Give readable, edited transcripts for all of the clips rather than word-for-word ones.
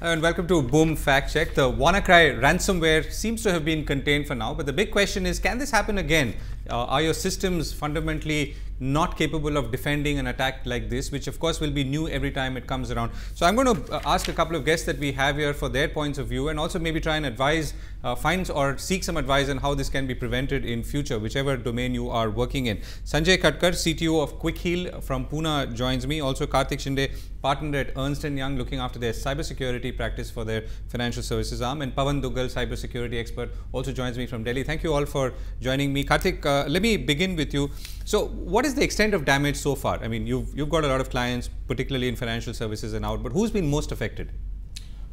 And welcome to Boom Fact Check. The WannaCry ransomware seems to have been contained for now, but the big question is, can this happen again? Are your systems fundamentally not capable of defending an attack like this, which of course will be new every time it comes around? So I'm going to ask a couple of guests that we have here for their points of view, and also maybe try and advise, find or seek some advice on how this can be prevented in future, whichever domain you are working in. Sanjay Katkar, CTO of Heal from Pune, joins me. Also Kartik Shinde, partner at Ernst & Young, looking after their cybersecurity practice for their financial services arm, and Pavan Duggal, cybersecurity expert, also joins me from Delhi. Thank you all for joining me. Kartik, let me begin with you. So what is the extent of damage so far? I mean, you've got a lot of clients, particularly in financial services and out, but who's been most affected?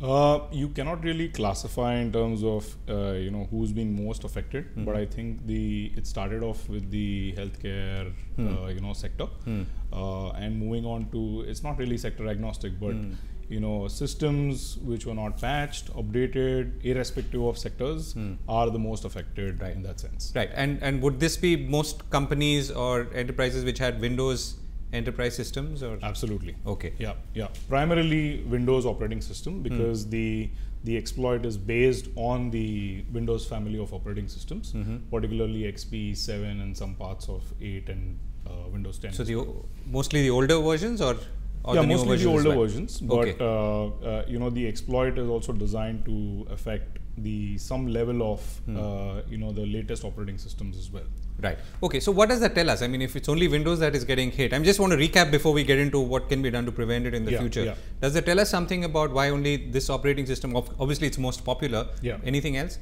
You cannot really classify in terms of who's been most affected, but I think it started off with the healthcare sector, and moving on to, it's not really sector agnostic, but systems which were not patched, updated, irrespective of sectors, are the most affected in that sense. Right, and would this be most companies or enterprises which had Windows enterprise systems? Or absolutely. Okay. Yeah. Primarily Windows operating system, because the exploit is based on the Windows family of operating systems, particularly XP, 7, and some parts of 8 and Windows 10. So mostly the older versions, or yeah, the mostly the older well? versions, but the exploit is also designed to affect some level of the latest operating systems as well. Right. Okay. So what does that tell us? I mean, if it's only Windows that is getting hit, I just want to recap before we get into what can be done to prevent it in the future. Yeah. Does that tell us something about why only this operating system? Obviously, it's most popular. Yeah. Anything else?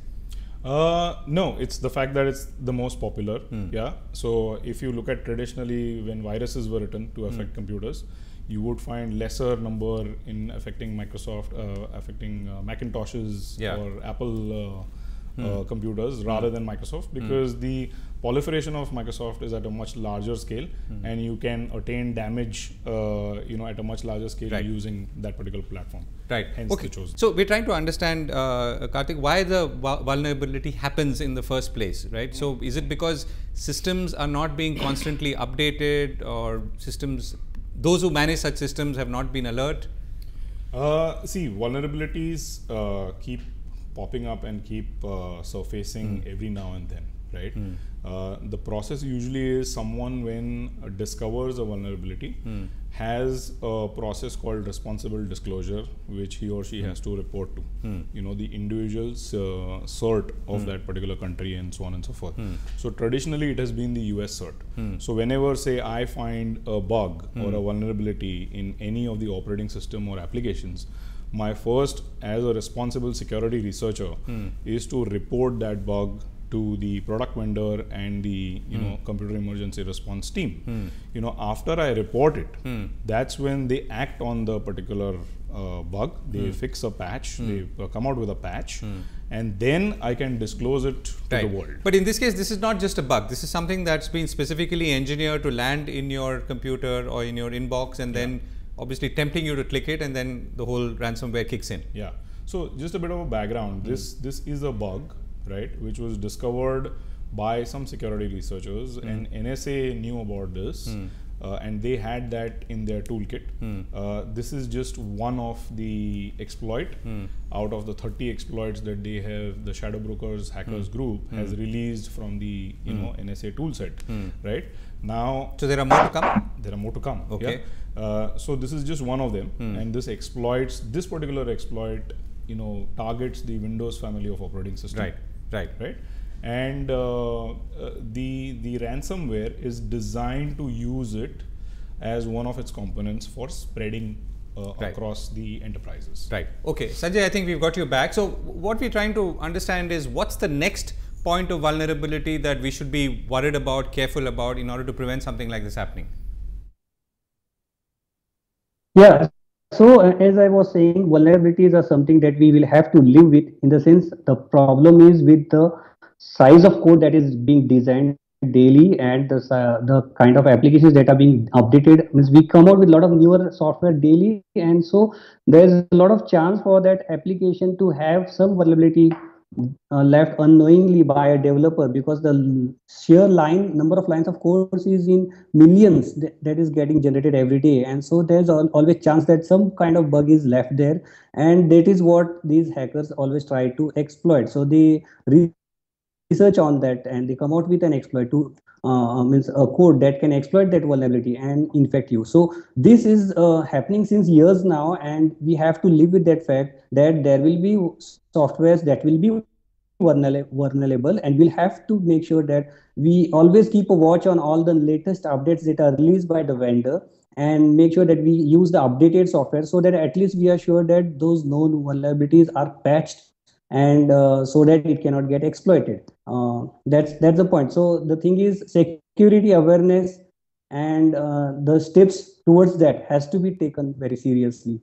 No, it's the fact that it's the most popular. Yeah. So if you look at traditionally when viruses were written to affect computers, you would find lesser number in affecting Microsoft, affecting Macintoshes or Apple computers rather than Microsoft, because the proliferation of Microsoft is at a much larger scale, and you can attain damage at a much larger scale using that particular platform. Right. Hence okay. the chosen. So we're trying to understand, Kartik, why the vulnerability happens in the first place, right? So is it because systems are not being constantly updated, or those who manage such systems have not been alert? See, vulnerabilities keep popping up and keep surfacing every now and then, right? The process usually is someone, when discovers a vulnerability, has a process called responsible disclosure, which he or she has to report to the individual's cert of that particular country, and so on and so forth. So traditionally it has been the US cert. So whenever, say, I find a bug or a vulnerability in any of the operating system or applications, my first, as a responsible security researcher, is to report that bug to the product vendor and the computer emergency response team. After I report it, that's when they act on the particular bug. They fix a patch, they come out with a patch, and then I can disclose it to the world. But in this case, this is not just a bug. This is something that's been specifically engineered to land in your computer or in your inbox, and then obviously tempting you to click it, and then the whole ransomware kicks in. Yeah. So just a bit of a background. This is a bug, right, which was discovered by some security researchers, and NSA knew about this, and they had that in their toolkit. This is just one of the exploit out of the 30 exploits that they have. The Shadow Brokers hackers group has released from the NSA toolset, right? Now, so there are more to come. There are more to come. Okay. Yeah? So this is just one of them, and this particular exploit, targets the Windows family of operating system. Right. And the ransomware is designed to use it as one of its components for spreading across the enterprises. Right. Okay, Sanjay, I think we've got you back. So what we're trying to understand is, what's the next point of vulnerability that we should be worried about, careful about, in order to prevent something like this happening? Yeah. So as I was saying, vulnerabilities are something that we will have to live with, in the sense the problem is with the size of code that is being designed daily, and the kind of applications that are being updated. Means we come out with a lot of newer software daily, and so there's a lot of chance for that application to have some vulnerability left unknowingly by a developer, because the sheer number of lines of code is in millions that is getting generated every day, and so there's always chance that some kind of bug is left there, and that is what these hackers always try to exploit. So they research on that and they come out with an exploit to means a code that can exploit that vulnerability and infect you. So this is happening since years now, and we have to live with that fact that there will be softwares that will be vulnerable, and we'll have to make sure that we always keep a watch on all the latest updates that are released by the vendor, and make sure that we use the updated software, so that at least we are sure that those known vulnerabilities are patched, and so that it cannot get exploited. That's the point. So the thing is, security awareness and the steps towards that has to be taken very seriously.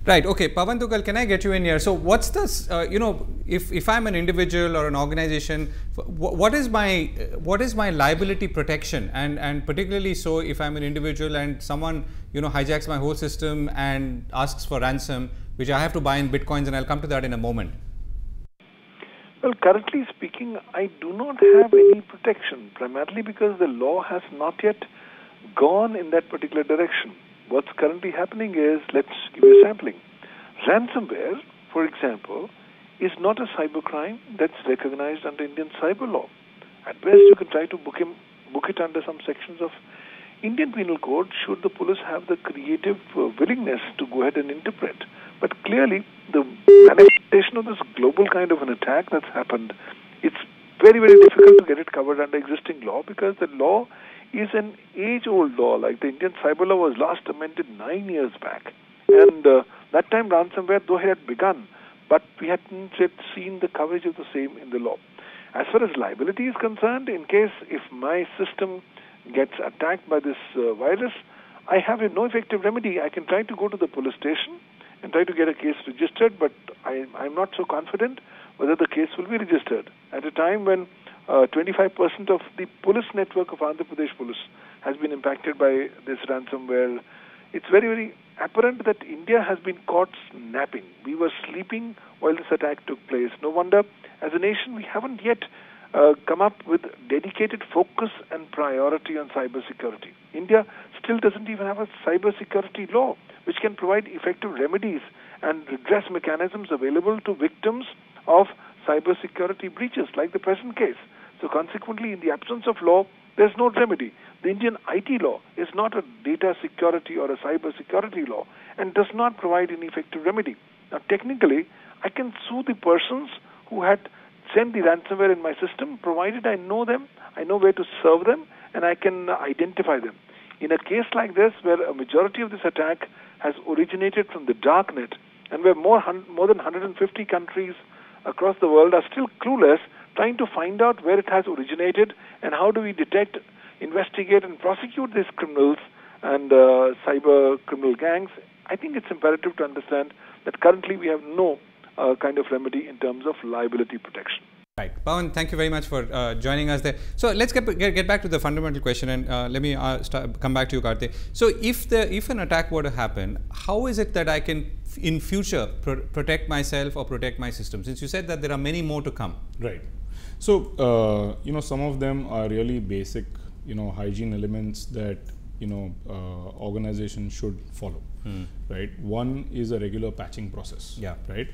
Right. Okay. Pavan Duggal, can I get you in here? So what's this, if I'm an individual or an organization, what is my liability protection? And particularly so if I'm an individual and someone, hijacks my whole system and asks for ransom, which I have to buy in Bitcoins, and I'll come to that in a moment. Well, currently speaking, I do not have any protection, primarily because the law has not yet gone in that particular direction. What's currently happening is, let's give you a sampling. Ransomware, for example, is not a cybercrime that's recognized under Indian Cyberlaw. At best, you can try to book it under some sections of Indian Penal Code, should the police have the creative willingness to go ahead and interpret. But clearly, the manifestation of this global kind of an attack that's happened, it's very, very difficult to get it covered under existing law, because the law is an age-old law. Like the Indian Cyberlaw was last amended 9 years back. And that time ransomware, though it had begun, but we hadn't yet seen the coverage of the same in the law. As far as liability is concerned, in case if my system gets attacked by this virus, I have no effective remedy. I can try to go to the police station and try to get a case registered, but I'm not so confident whether the case will be registered. At a time when 25% of the police network of Andhra Pradesh Police has been impacted by this ransomware, it's very, very apparent that India has been caught napping. We were sleeping while this attack took place. No wonder, as a nation, we haven't yet come up with dedicated focus and priority on cybersecurity. India still doesn't even have a cybersecurity law which can provide effective remedies and redress mechanisms available to victims of cybersecurity breaches, like the present case. So consequently, in the absence of law, there's no remedy. The Indian IT law is not a data security or a cyber security law and does not provide any effective remedy. Now, technically, I can sue the persons who had sent the ransomware in my system, provided I know them, I know where to serve them, and I can identify them. In a case like this, where a majority of this attack has originated from the darknet, and where more than 150 countries across the world are still clueless, trying to find out where it has originated and how do we detect, investigate, and prosecute these criminals and cyber criminal gangs, I think it's imperative to understand that currently we have no kind of remedy in terms of liability protection. Right. Pavan, thank you very much for joining us there. So let's get back to the fundamental question, and let me come back to you, Kartik. So if an attack were to happen, how is it that I can in future protect myself or protect my system? Since you said that there are many more to come. Right. So some of them are really basic hygiene elements that organizations should follow. Right. One is a regular patching process. Yeah. Right.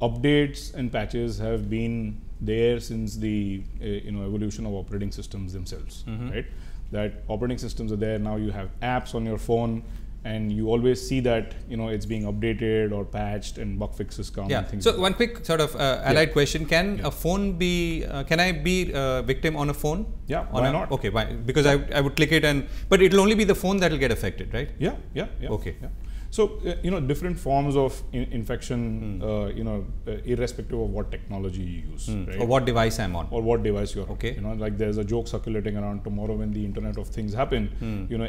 Updates and patches have been there since the evolution of operating systems themselves. Right. That operating systems are there now. You have apps on your phone, and you always see that it's being updated or patched, and bug fixes come. Yeah. And things So like one quick sort of allied question: Can a phone be? Can I be a victim on a phone? Yeah. Why not? Okay. Why? Because I would click it, but it will only be the phone that will get affected, right? Yeah. Yeah. Yeah. Okay. Yeah. So different forms of infection, irrespective of what technology you use, right? Or what device I'm on, or what device you're on. Okay. Like there's a joke circulating around tomorrow when the Internet of Things happen.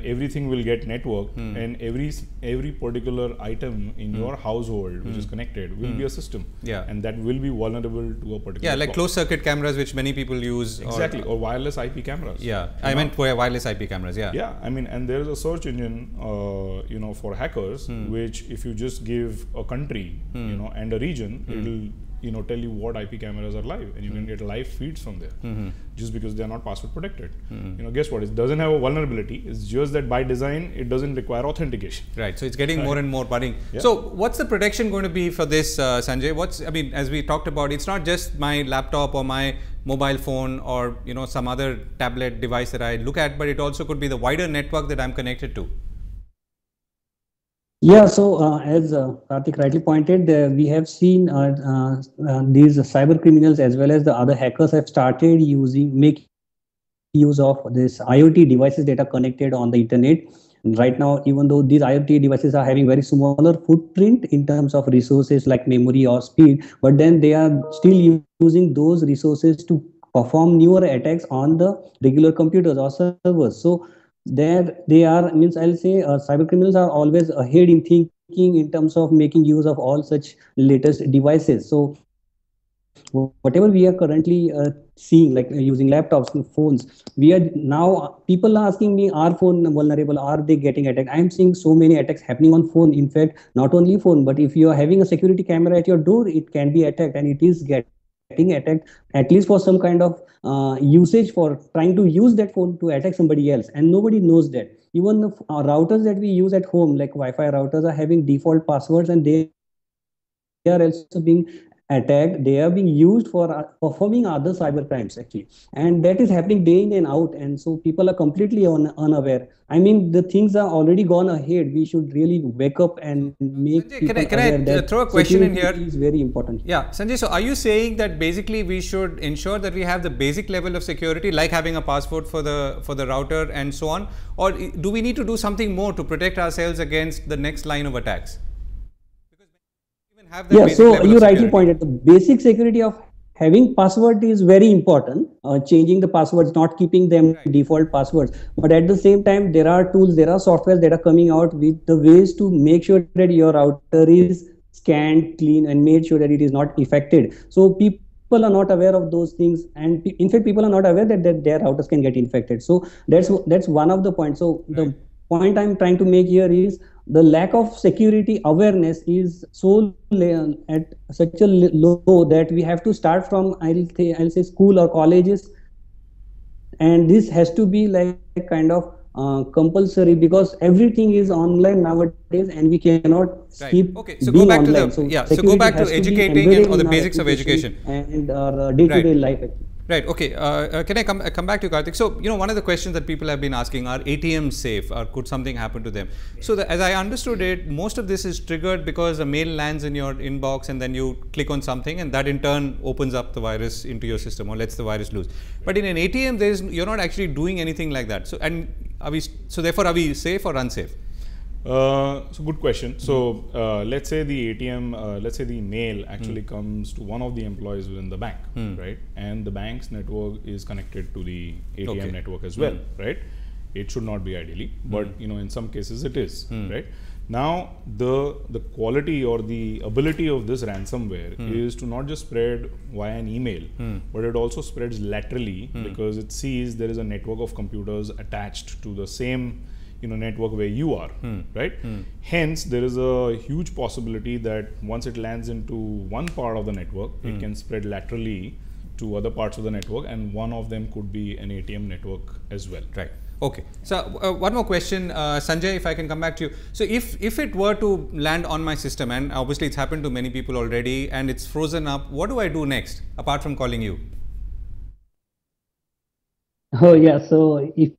Everything will get networked, and every particular item in your household which is connected will be a system. Yeah. And that will be vulnerable to a particular. Yeah, like closed circuit cameras, which many people use. Exactly. Or wireless IP cameras. Yeah. I meant wireless IP cameras. Yeah. Yeah. I mean, and there is a search engine, for hackers, which if you just give a country, and a region, tell you what IP cameras are live, and you can get live feeds from there, just because they are not password protected. Guess what? It doesn't have a vulnerability. It's just that by design, it doesn't require authentication. Right. So it's getting more and more budding. Yeah. So what's the protection going to be for this, Sanjay? I mean, as we talked about, it's not just my laptop or my mobile phone or some other tablet device that I look at, but it also could be the wider network that I'm connected to. Yeah, so as Kartik rightly pointed, we have seen these cyber criminals as well as the other hackers have started making use of this IoT devices that are connected on the internet. And right now, even though these IoT devices are having very smaller footprint in terms of resources like memory or speed, but then they are still using those resources to perform newer attacks on the regular computers or servers. So there they are, means I'll say cyber criminals are always ahead in thinking in terms of making use of all such latest devices. So whatever we are currently seeing, like using laptops and phones, we are now, people are asking me, are phone vulnerable, are they getting attacked? I am seeing so many attacks happening on phone. In fact, not only phone, but if you are having a security camera at your door, it can be attacked, and it is getting attacked, at least for some kind of usage, for trying to use that phone to attack somebody else, and nobody knows that. Even the routers that we use at home, like Wi-Fi routers, are having default passwords, and they are also being attacked. They are being used for performing other cyber crimes actually, and that is happening day in and out, and so people are completely unaware. I mean, the things are already gone ahead. We should really wake up and make Sanjay, people can aware I throw a question in here? Is very important. Yeah, Sanjay, so are you saying that basically we should ensure that we have the basic level of security, like having a password for the router and so on, or do we need to do something more to protect ourselves against the next line of attacks? Yeah, so you rightly pointed, the basic security of having password is very important. Changing the passwords, not keeping them default passwords. But at the same time, there are tools, there are softwares that are coming out with the ways to make sure that your router is scanned, clean, and made sure that it is not affected. So people are not aware of those things, and in fact, people are not aware that their routers can get infected. So that's one of the points. So the point I'm trying to make here is the lack of security awareness is so at such a low that we have to start from, I'll say school or colleges, and this has to be like kind of compulsory, because everything is online nowadays and we cannot keep so go back online. So go back to educating or the basics of education and our day-to-day life. Right. Okay. Can I come back to Kartik? So, one of the questions that people have been asking, are ATMs safe, or could something happen to them? So, as I understood it, most of this is triggered because a mail lands in your inbox and then you click on something, and that in turn opens up the virus into your system or lets the virus loose. But in an ATM, you're not actually doing anything like that. So, therefore, are we safe or unsafe? So good question. So let's say the ATM, let's say the mail actually comes to one of the employees within the bank, right? And the bank's network is connected to the ATM network as well, right? It should not be ideally, but in some cases it is, right? Now the quality or the ability of this ransomware is to not just spread via an email, but it also spreads laterally because it sees there is a network of computers attached to the same network where you are, right? Hence, there is a huge possibility that once it lands into one part of the network, it can spread laterally to other parts of the network, and one of them could be an ATM network as well. Right. Okay. So one more question, Sanjay, if I can come back to you. So if it were to land on my system, and obviously it's happened to many people already, and it's frozen up, what do I do next apart from calling you? Oh yeah. So if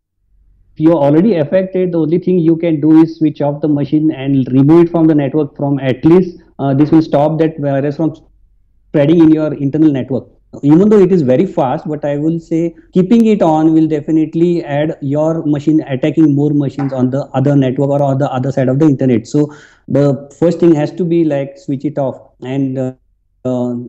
you're already affected, the only thing you can do is switch off the machine and remove it from the network. From at least this will stop that virus from spreading in your internal network. Even though it is very fast, but I will say keeping it on will definitely add your machine attacking more machines on the other network or on the other side of the internet. So the first thing has to be like switch it off. And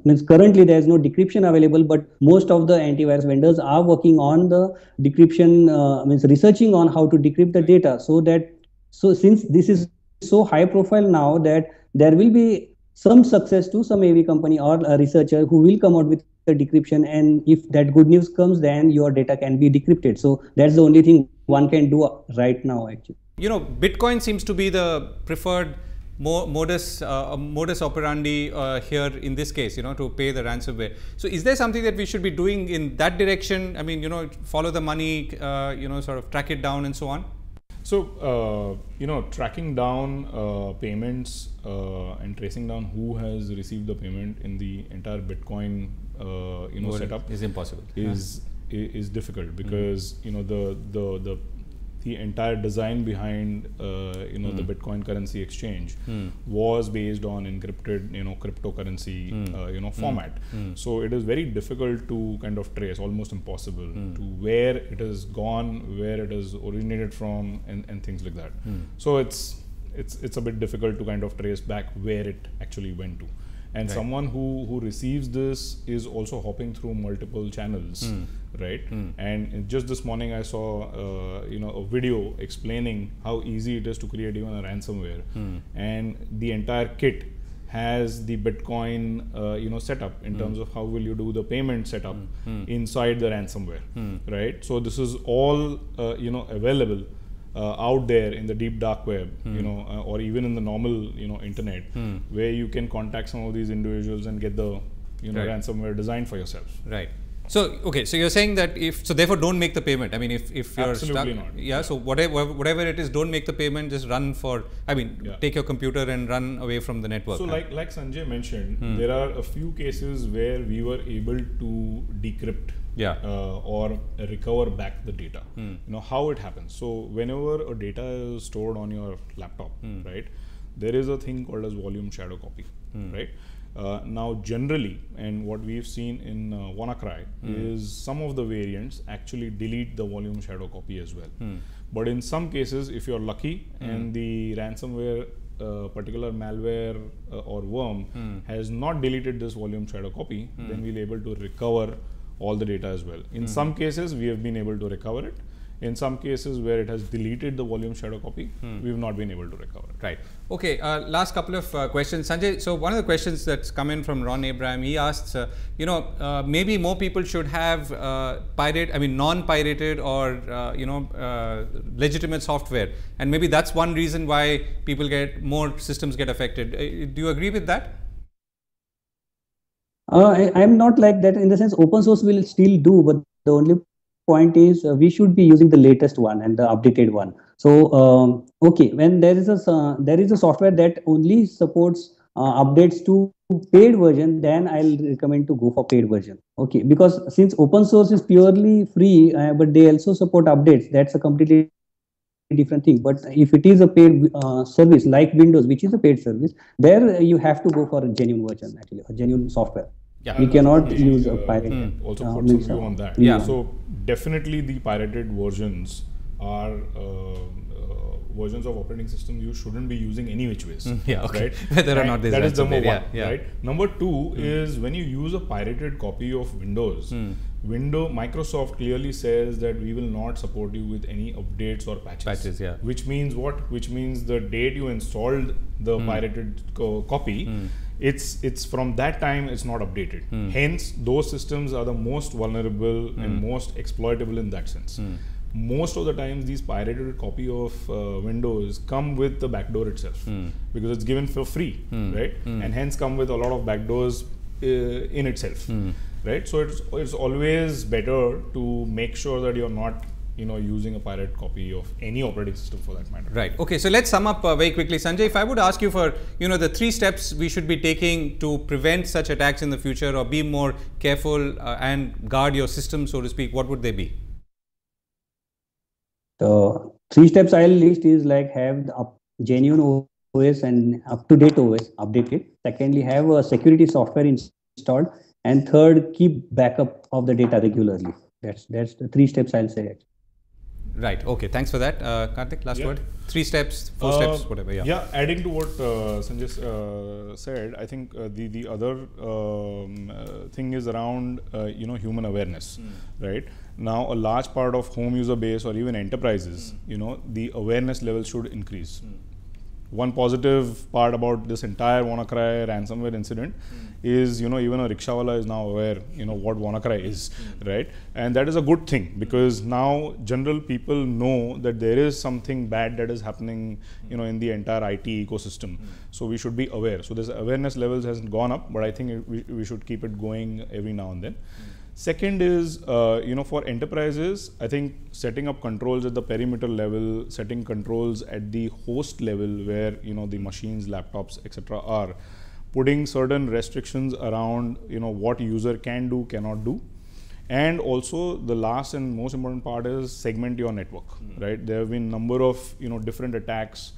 means currently there is no decryption available, but most of the antivirus vendors are working on the decryption, means researching on how to decrypt the data, so since this is so high profile now, that there will be some success to some AV company or a researcher who will come out with the decryption, and if that good news comes, then your data can be decrypted. So that's the only thing one can do right now actually. Bitcoin seems to be the preferred modus operandi here in this case, to pay the ransomware. So is there something that we should be doing in that direction? I mean, follow the money, sort of track it down and so on? So, tracking down payments and tracing down who has received the payment in the entire Bitcoin, setup is impossible. Is difficult because the entire design behind the Bitcoin currency exchange was based on encrypted cryptocurrency format. So it is very difficult to kind of trace, almost impossible, to where it has gone, where it has originated from, and things like that. So it's a bit difficult to kind of trace back where it actually went to. And someone who receives this is also hopping through multiple channels, right? And just this morning I saw a video explaining how easy it is to create even a ransomware, and the entire kit has the Bitcoin setup in terms of how will you do the payment setup inside the ransomware, right? So this is all available out there in the deep dark web, or even in the normal, internet, where you can contact some of these individuals and get the, ransomware designed for yourself. Right. So, okay, so you're saying that therefore don't make the payment. I mean, if you're absolutely stuck, not. so whatever it is, don't make the payment, just run take your computer and run away from the network. So like Sanjay mentioned, there are a few cases where we were able to decrypt or recover back the data. How it happens. So whenever a data is stored on your laptop, right, there is a thing called as volume shadow copy, right? Now generally, and what we've seen in WannaCry is some of the variants actually delete the volume shadow copy as well. But in some cases, if you're lucky and the ransomware particular malware or worm has not deleted this volume shadow copy, then we'll be able to recover all the data as well. In some cases, we have been able to recover it. In some cases where it has deleted the volume shadow copy, we've not been able to recover it. Right. Okay. Last couple of questions, Sanjay. So one of the questions that's come in from Ron Abraham, he asks, maybe more people should have non-pirated or legitimate software, and maybe that's one reason why more systems get affected. Do you agree with that? I'm not like that in the sense open source will still do, but the only point is we should be using the latest one and the updated one. So okay, when there is a software that only supports updates to paid version, then I'll recommend to go for paid version. Okay, because since open source is purely free, but they also support updates, that's a completely different thing. But if it is a paid service like Windows, which is a paid service, there you have to go for a genuine version, actually a genuine software. Yeah, we cannot use a pirated. Also put some view on that. Yeah. So definitely the pirated versions are versions of operating system you shouldn't be using any which ways. Right? Whether or not that is number one. Right. Number two is when you use a pirated copy of Windows, Microsoft clearly says that we will not support you with any updates or patches. Which means what? Which means the date you installed the pirated copy, it's from that time it's not updated. Hence, those systems are the most vulnerable and most exploitable in that sense. Most of the times these pirated copy of Windows come with the backdoor itself because it's given for free, right? And hence come with a lot of backdoors in itself, right? So it's always better to make sure that you're not using a pirate copy of any operating system for that matter. Right. Okay. So let's sum up very quickly, Sanjay. If I would ask you for the 3 steps we should be taking to prevent such attacks in the future or be more careful and guard your system, so to speak, what would they be? So 3 steps I'll list is like have the genuine OS and up-to-date OS updated. Secondly, have a security software installed, and third, keep backup of the data regularly. That's the 3 steps I'll say. Right. Okay. Thanks for that, Kartik. Last word. 3 steps, 4 steps, whatever. Yeah. Adding to what Sanjay said, I think the other thing is around human awareness, right? Now, a large part of home user base or even enterprises, the awareness level should increase. one positive part about this entire WannaCry ransomware incident is, even a rickshawala is now aware, what WannaCry is, right? And that is a good thing, because now general people know that there is something bad that is happening, in the entire IT ecosystem. So we should be aware. So this awareness levels hasn't gone up, but I think we should keep it going every now and then. Second is, for enterprises, I think setting up controls at the perimeter level, setting controls at the host level where, the machines, laptops, etc. are, putting certain restrictions around, what user can do, cannot do. And also the last and most important part is segment your network, right? There have been number of, different attacks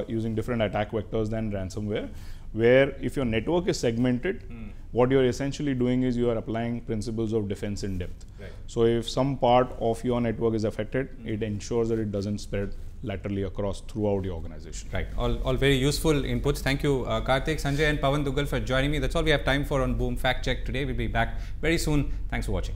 using different attack vectors than ransomware, where if your network is segmented, what you're essentially doing is you are applying principles of defense in depth. Right. So if some part of your network is affected, it ensures that it doesn't spread laterally across throughout your organization. Right. All very useful inputs. Thank you, Kartik, Sanjay and Pavan Duggal for joining me. That's all we have time for on Boom Fact Check today. We'll be back very soon. Thanks for watching.